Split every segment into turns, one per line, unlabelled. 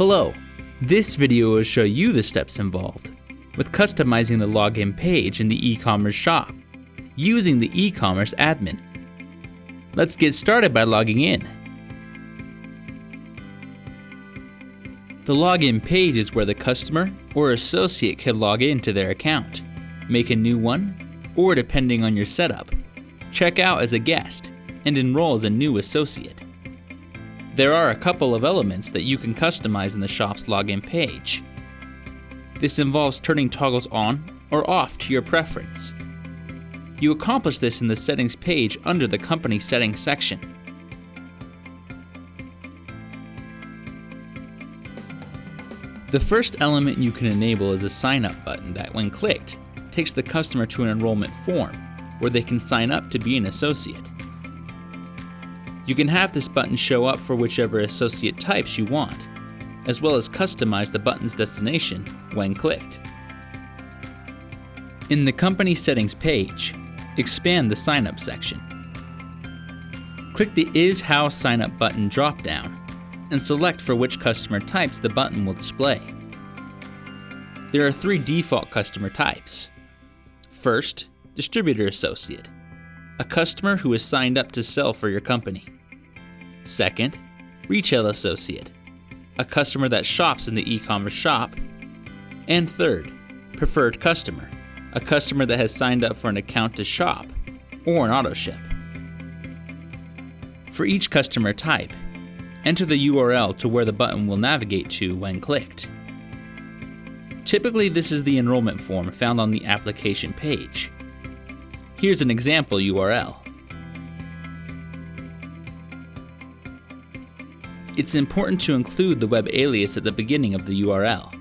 Hello, this video will show you the steps involved with customizing the login page in the e-commerce shop using the e-commerce admin. Let's get started by logging in. The login page is where the customer or associate can log into their account, make a new one, or depending on your setup, check out as a guest and enroll as a new associate. There are a couple of elements that you can customize in the shop's login page. This involves turning toggles on or off to your preference. You accomplish this in the settings page under the company settings section. The first element you can enable is a sign up button that, when clicked, takes the customer to an enrollment form where they can sign up to be an associate. You can have this button show up for whichever associate types you want, as well as customize the button's destination when clicked. In the company settings page, expand the sign up section. Click the Is How Sign Up button drop-down and select for which customer types the button will display. There are 3 default customer types. First, distributor associate, a customer who is signed up to sell for your company. Second, retail associate, a customer that shops in the e-commerce shop. And third, preferred customer, a customer that has signed up for an account to shop or an auto ship. For each customer type, enter the URL to where the button will navigate to when clicked. Typically, this is the enrollment form found on the application page. Here's an example URL. It's important to include the web alias at the beginning of the URL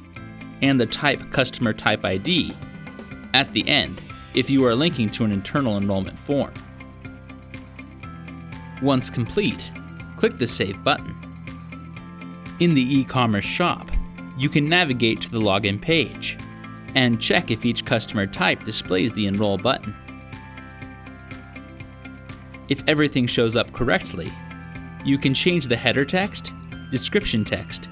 and the type customer type ID at the end if you are linking to an internal enrollment form. Once complete, click the Save button. In the e-commerce shop, you can navigate to the login page and check if each customer type displays the Enroll button. If everything shows up correctly, you can change the header text, description text,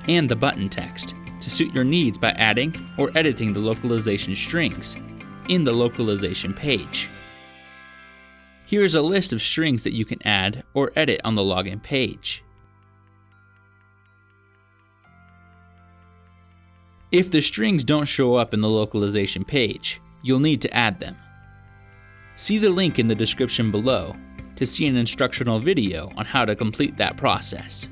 and the button text to suit your needs by adding or editing the localization strings in the localization page. Here is a list of strings that you can add or edit on the login page. If the strings don't show up in the localization page, you'll need to add them. See the link in the description below to see an instructional video on how to complete that process.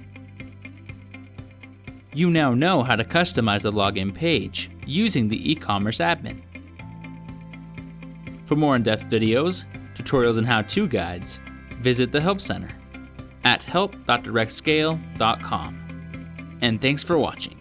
You now know how to customize the login page using the e-commerce admin. For more in-depth videos, tutorials, and how-to guides, visit the Help Center at help.directscale.com. And thanks for watching.